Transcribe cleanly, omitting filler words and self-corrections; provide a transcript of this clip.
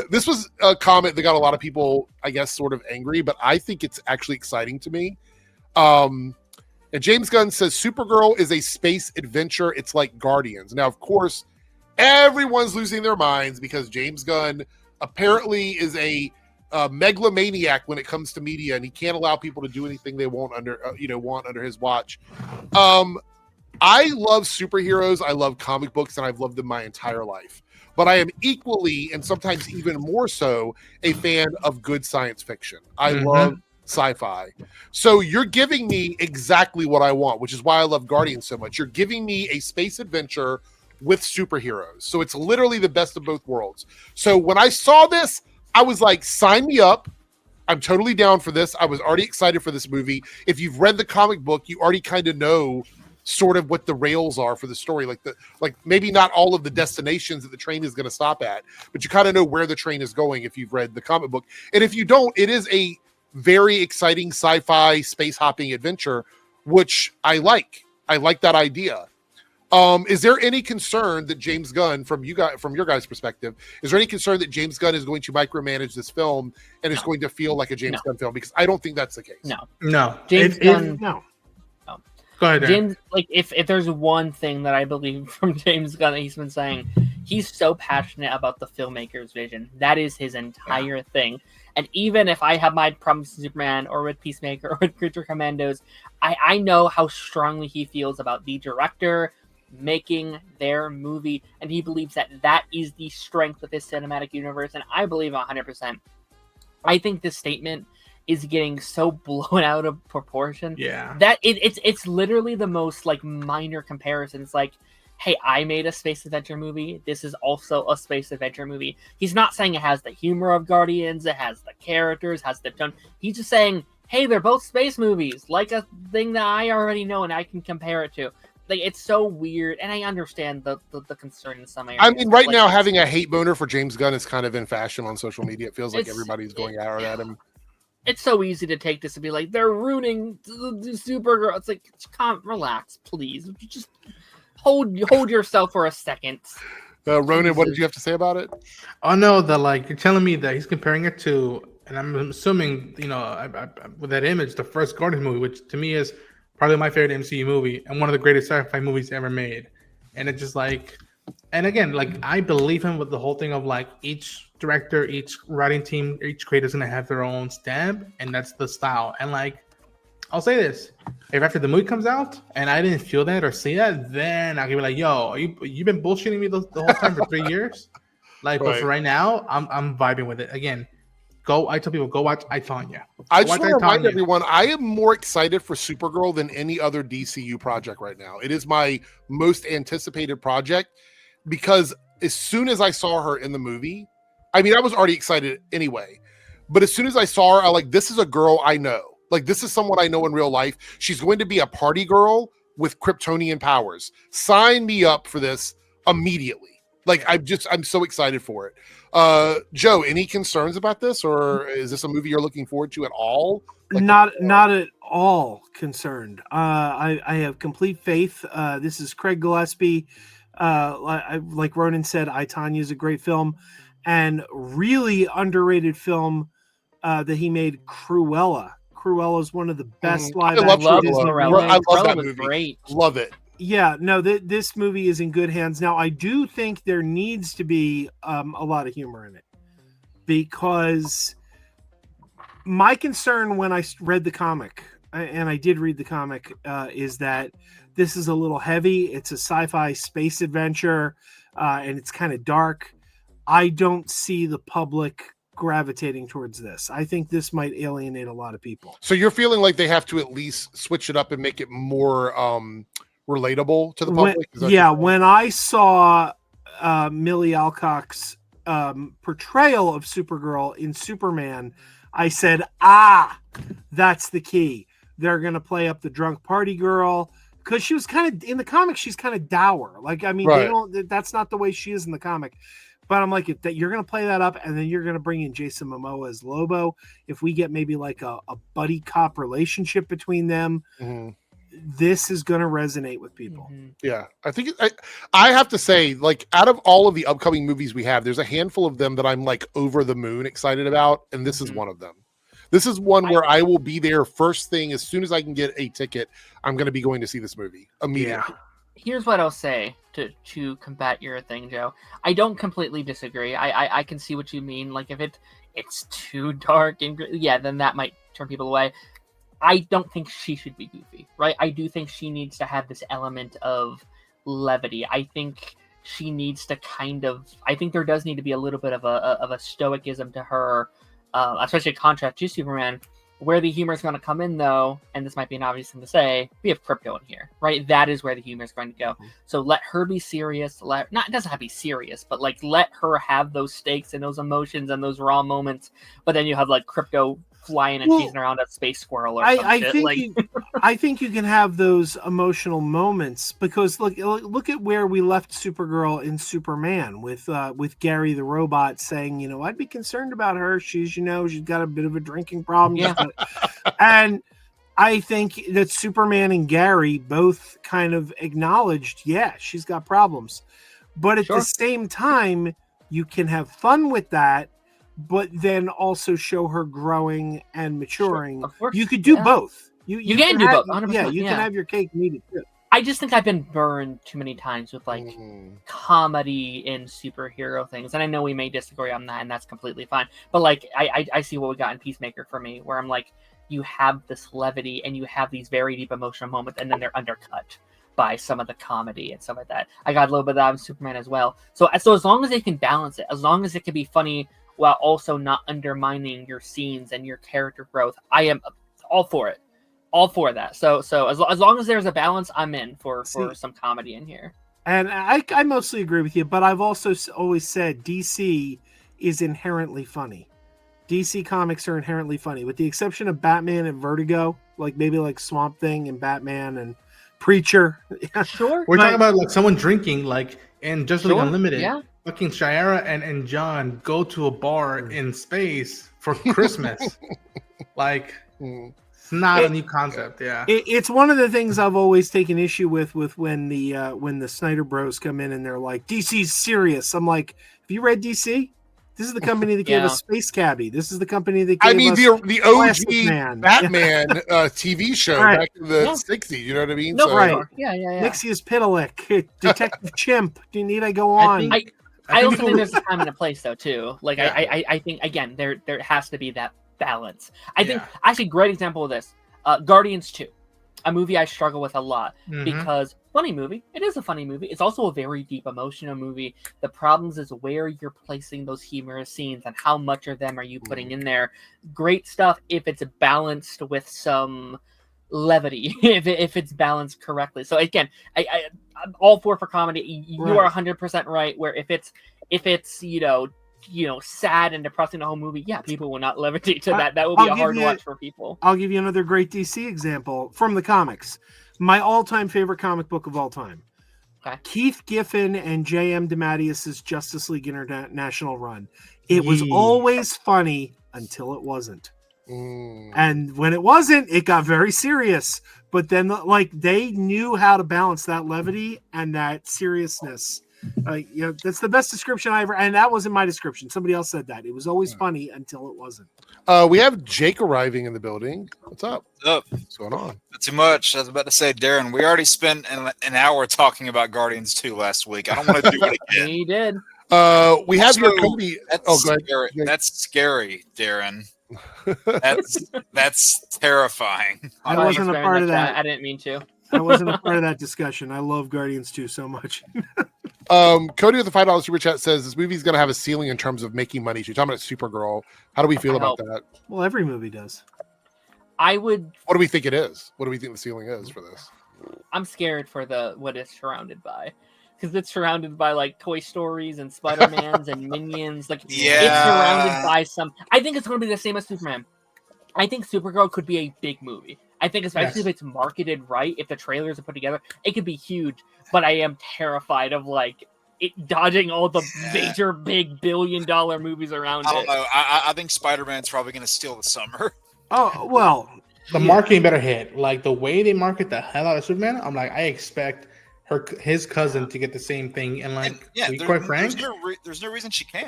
This was a comment that got a lot of people, I guess, sort of angry, but I think it's actually exciting to me. And James Gunn says Supergirl is a space adventure. It's like Guardians. Now, of course, everyone's losing their minds because James Gunn apparently is a megalomaniac when it comes to media, and he can't allow people to do anything they want under his watch. I love superheroes. I love comic books, and I've loved them my entire life. But I am equally, and sometimes even more so, a fan of good science fiction. I love sci-fi. So you're giving me exactly what I want, which is why I love Guardians so much. You're giving me a space adventure with superheroes. So it's literally the best of both worlds. So when I saw this, I was like, sign me up. I'm totally down for this. I was already excited for this movie. If you've read the comic book, you already kind of know sort of what the rails are for the story. Like maybe not all of the destinations that the train is going to stop at, but you kind of know where the train is going if you've read the comic book. And if you don't, it is a very exciting sci-fi space hopping adventure, which I like. I like that idea. Is there any concern that James Gunn, from your guys' perspective, is there any concern that James Gunn is going to micromanage this film and is going to feel like a James Gunn film? Because I don't think that's the case. No. James Gunn. No. Go ahead, James, like if there's one thing that I believe from James Gunn that he's been saying, he's so passionate about the filmmaker's vision. That is his entire thing. And even if I have my problems with Superman or with Peacemaker or with Creature Commandos, I know how strongly he feels about the director making their movie, and he believes that is the strength of his cinematic universe, and I believe 100%. I think this statement is getting so blown out of proportion that it's literally the most like minor comparisons. Like, hey, I made a space adventure movie. This is also a space adventure movie. He's not saying it has the humor of Guardians, it has the characters, has the tone. He's just saying, hey, they're both space movies, like a thing that I already know and I can compare it to. Like, it's so weird, and I understand the concern in some areas. I mean, right now, having a hate boner for James Gunn is kind of in fashion on social media. It feels like everybody's going out at him. It's so easy to take this and be like, they're ruining the Supergirl. It's like, relax, please. Just hold yourself for a second. Ronan, what did you have to say about it? Oh, no, you're telling me that he's comparing it to, and I'm assuming, with that image, the first Guardians movie, which to me is probably my favorite MCU movie and one of the greatest sci-fi movies ever made. And it's just and again, I believe him with the whole thing of each director, each writing team, each creator is going to have their own stamp, and that's the style. And I'll say this, if after the movie comes out and I didn't feel that or see that, then I'll be like, yo, you've been bullshitting me the whole time for 3 years. But for right now, I'm vibing with it. Again, I tell people, go watch I, Tonya. I just want to remind everyone, I am more excited for Supergirl than any other DCU project right now. It is my most anticipated project because as soon as I saw her in the movie, I mean, I was already excited anyway, but as soon as I saw her, this is a girl I know. This is someone I know in real life. She's going to be a party girl with Kryptonian powers. Sign me up for this immediately. I'm so excited for it. Joe, any concerns about this, or is this a movie you're looking forward to at all? Not at all concerned. I have complete faith. This is Craig Gillespie. Like Ronan said, I, Tonya is a great film, and really underrated film that he made, Cruella. Cruella is one of the best live action. I love that movie. Great. Love it. Yeah, no, this movie is in good hands. Now, I do think there needs to be a lot of humor in it, because my concern when I read the comic, and I did read the comic, is that this is a little heavy. It's a sci-fi space adventure, and it's kind of dark. I don't see the public gravitating towards this. I think this might alienate a lot of people. So you're feeling like they have to at least switch it up and make it more relatable to the public? When I saw Millie Alcock's portrayal of Supergirl in Superman, I said, that's the key. They're going to play up the drunk party girl, because she was kind of, in the comic, she's kind of dour. That's not the way she is in the comic. But I'm like, that you're going to play that up, and then you're going to bring in Jason Momoa as Lobo. If we get maybe a buddy cop relationship between them, this is going to resonate with people. Yeah, I think I have to say, like, out of all of the upcoming movies we have, there's a handful of them that I'm like over the moon excited about, and this is one of them. This is one where I will be there first thing as soon as I can get a ticket. I'm going to be going to see this movie immediately. Yeah. Here's what I'll say to combat your thing, Joe. I don't completely disagree. I can see what you mean. Like, if it's too dark and then that might turn people away. I don't think she should be goofy, right? I do think she needs to have this element of levity. I think she needs to I think there does need to be a little bit of a stoicism to her, especially a contrast to Superman. Where the humor is going to come in, though, and this might be an obvious thing to say, we have Crypto in here, right? That is where the humor is going to go. So let her be serious. It doesn't have to be serious, but like let her have those stakes and those emotions and those raw moments. But then you have like Crypto flying and chasing around a space squirrel or some shit. I think you can have those emotional moments because look at where we left Supergirl in Superman with Gary the robot saying, I'd be concerned about her. She's got a bit of a drinking problem. Yeah. And I think that Superman and Gary both kind of acknowledged, she's got problems. But at the same time, you can have fun with that, but then also show her growing and maturing. Of course, you could do both. You can do both. 100%, yeah, you can have your cake and eat it too. I just think I've been burned too many times with like comedy in superhero things, and I know we may disagree on that, and that's completely fine. But like, I see what we got in Peacemaker for me, where I'm like, you have this levity and you have these very deep emotional moments, and then they're undercut by some of the comedy and stuff like that. I got a little bit of that in Superman as well. So as long as they can balance it, as long as it can be funny while also not undermining your scenes and your character growth, I am all for it. All for that. So as long as there's a balance, I'm in for some comedy in here. And I mostly agree with you, but I've also always said DC is inherently funny. DC comics are inherently funny, with the exception of Batman and Vertigo, like maybe like Swamp Thing and Batman and Preacher. Sure. We're talking about like someone drinking, like in Justice League Unlimited. Yeah. Fucking Shiera and John go to a bar in space for Christmas. Like, it's not a new concept. Yeah, it's one of the things I've always taken issue with when the Snyder Bros come in and they're like, DC's serious. I'm like, have you read DC? This is the company that gave us Space Cabbie. This is the company that gave us the OG Batman TV show back in the 60s. You know what I mean? No, right. Yeah. Nixius Pitalik, Detective Chimp. Need I go on? I also think there's a time and a place, though, too. Like, I think, again, there has to be that balance. I think, actually, great example of this, Guardians 2, a movie I struggle with a lot, because funny movie. It is a funny movie. It's also a very deep emotional movie. The problems is where you're placing those humorous scenes and how much of them are you putting in there. Great stuff if it's balanced with some levity, if it's balanced correctly. So again, I'm all for comedy. You are 100% right. Where if it's sad and depressing the whole movie, people will not levitate to that. That will be a hard watch for people. I'll give you another great DC example from the comics. My all-time favorite comic book of all time. Okay. Keith Giffen and J.M. DeMatteis's Justice League International run. It was always funny until it wasn't. And when it wasn't, it got very serious. But then, they knew how to balance that levity and that seriousness. That's the best description I ever. And that wasn't my description. Somebody else said that. It was always funny until it wasn't. We have Jake arriving in the building. What's up? What's going on? Not too much. I was about to say, Darren, we already spent an hour talking about Guardians 2 last week. I don't want to do it again. We did. We have your Cody. That's scary, Darren. That's terrifying. I wasn't a part of that. I didn't mean to. I wasn't a part of that discussion. I love Guardians 2 so much. Cody with the $5 super chat says this movie's going to have a ceiling in terms of making money. So you're talking about Supergirl. How do we feel about that? Well, every movie does. What do we think it is? What do we think the ceiling is for this? I'm scared for what it's surrounded by. Because it's surrounded by like Toy Stories and Spider-Mans and Minions. It's surrounded by some. I think it's going to be the same as Superman. I think Supergirl could be a big movie. I think especially if it's marketed right, if the trailers are put together, it could be huge. But I am terrified of it dodging all the major big billion-dollar movies around it. I don't know. I think Spider-Man's probably going to steal the summer. Oh, well, the marketing better hit. Like the way they market the hell out of Superman, I'm like, I expect his cousin to get the same thing. And like, Yeah, to be quite frank, there's no reason she can't.